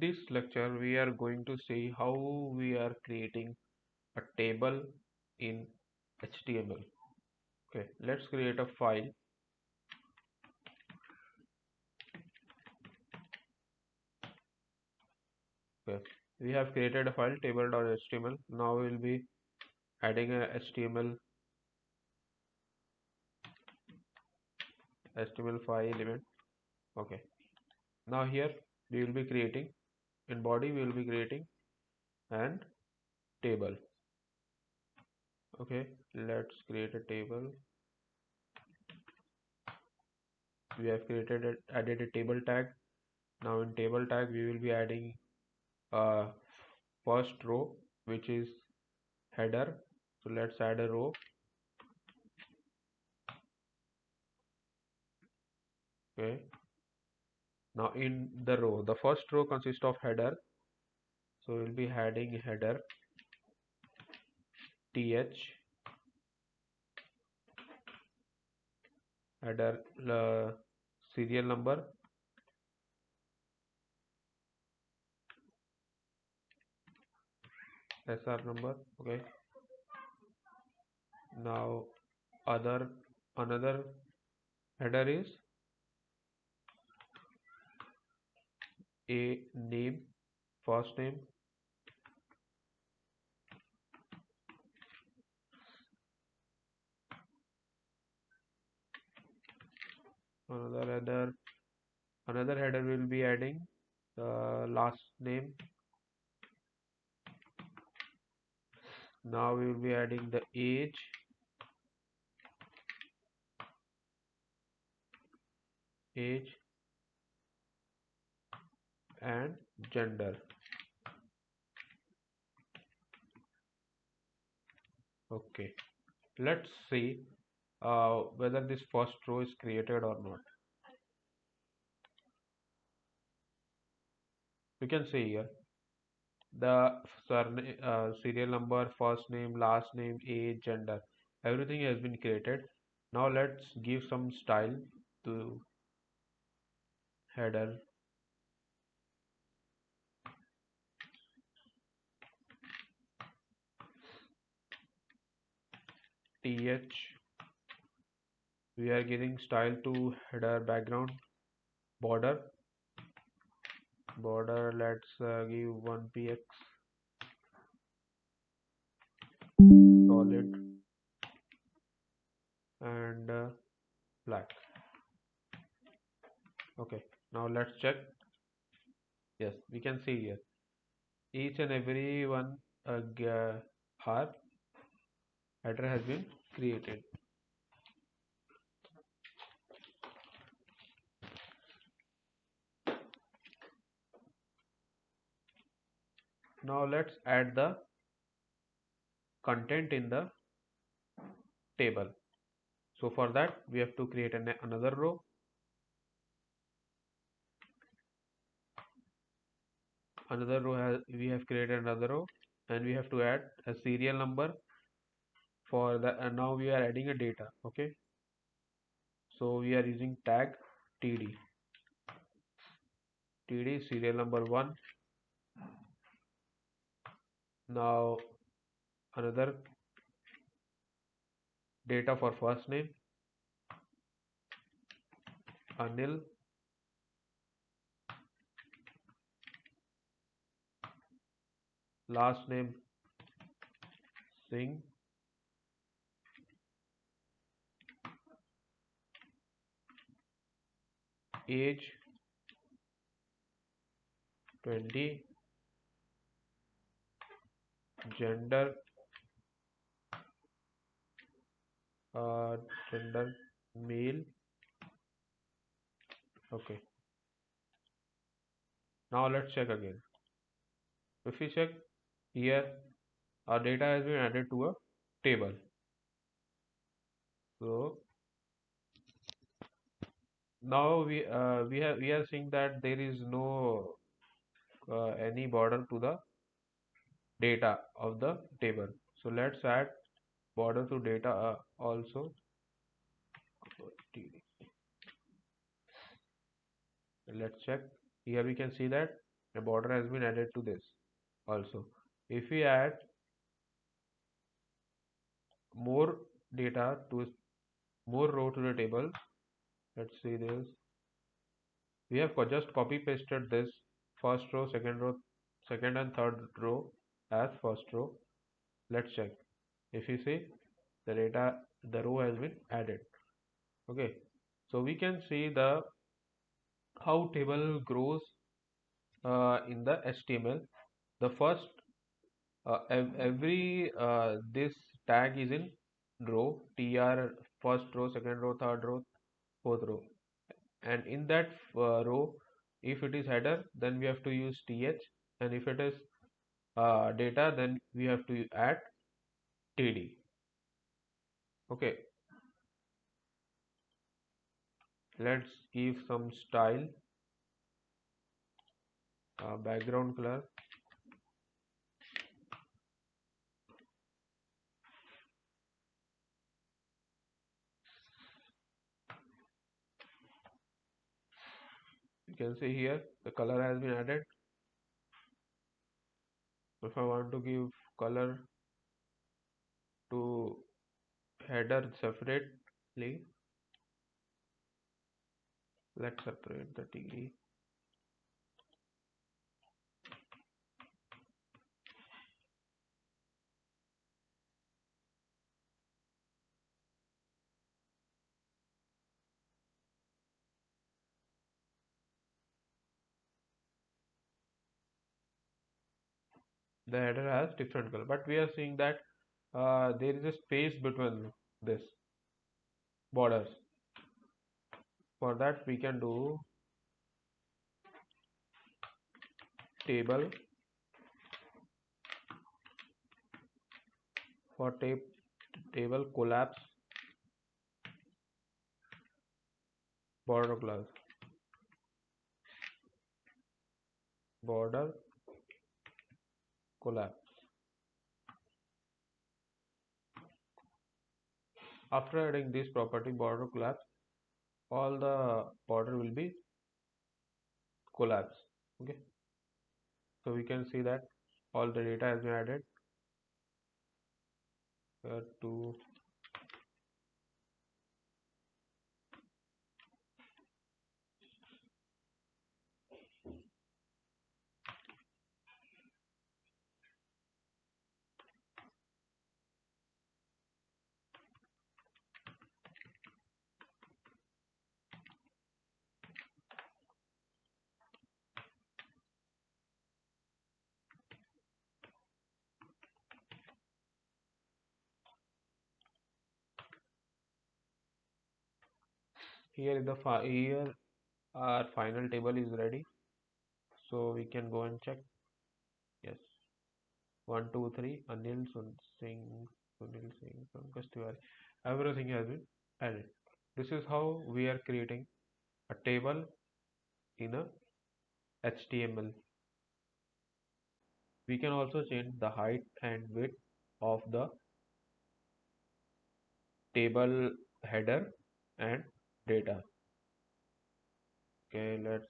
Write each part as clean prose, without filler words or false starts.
this lecture, we are going to see how we are creating a table in HTML. Okay, let's create a file. Okay, we have created a file table.html. Now we will be adding a HTML5 element. Okay, now here we will be creating in body we will be creating an table. Okay, let's create a table. We have added a table tag. Now in table tag we will be adding a first row, which is header. So let's add a row. Okay, now in the row, the first row consists of header, so we'll be adding header th, header serial number, sr number. Okay, now another header is a name, first name, another header will be adding last name. Now we will be adding the age and gender. Okay, let's see whether this first row is created or not. You can see here the serial number, first name, last name, age, gender, everything has been created. Now let's give some style to header. Th, we are giving style to header background. Border, let's give 1px, solid, and black. Okay, now let's check. Yes, we can see here each and every one har header has been created. Now let's add the content in the table. So for that we have to create another row. We have created another row, and we have to add a serial number for the, and now we are adding a data. Okay, so we are using tag td serial number 1. Now another data for first name Anil, last name Singh, age 20, gender gender male. Okay, now let's check again. If we check here, our data has been added to a table. So now we are seeing that there is no any border to the data of the table. So let's add border to data also. Let's check. Here we can see that A border has been added to this also. If we add more data to more row to the table, let's see this. We have just copy pasted this first row, second and third row as first row. Let's check. If you see the data, the row has been added. Okay, so we can see the how table grows in the HTML. The first every this tag is in row tr, first row, second row, third row, fourth row, and in that row, if it is header, then we have to use th, and if it is data, then we have to add td. Okay, let's give some style, background color. You can see here the color has been added. If I want to give color to header separately, let's separate the td. The header has different color, but we are seeing that there is a space between this borders. For that we can do table, for table collapse border class, border collapse. After adding this property border collapse, all the border will be collapse. Okay, so we can see that all the data has been added to here. Here our final table is ready, so we can go and check. Yes, 1 2 3 Anil Singh, Sunil Singh, Pankaj Tiwari, everything has been added. This is how we are creating a table in a HTML. We can also change the height and width of the table header and data. Okay, let's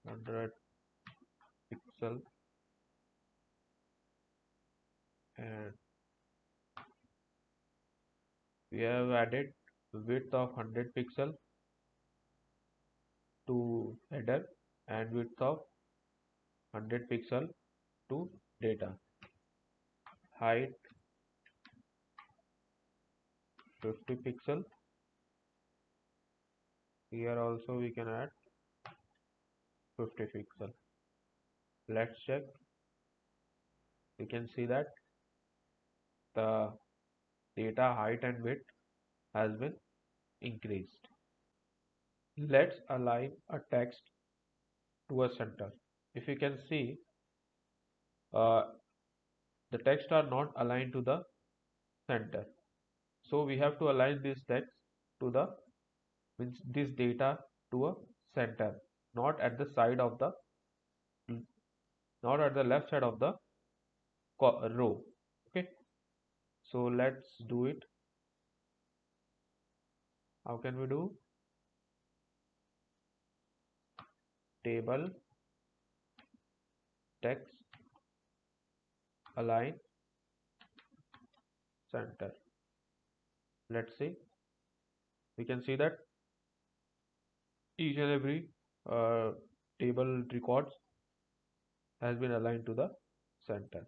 100 pixel, and we have added width of 100 pixel to header and width of 100 pixel to data. Height 50 pixel. Here also we can add 50 pixel. Let's check. We can see that the data height and width has been increased. Let's align a text to a center. If you can see, uh, the text are not aligned to the center. So we have to align this text to the means this data to a center, not at the side of the not at the left side of the row. Okay. So let's do it. How can we do? Table text align center. Let's see. We can see that each and every uh, table records has been aligned to the center.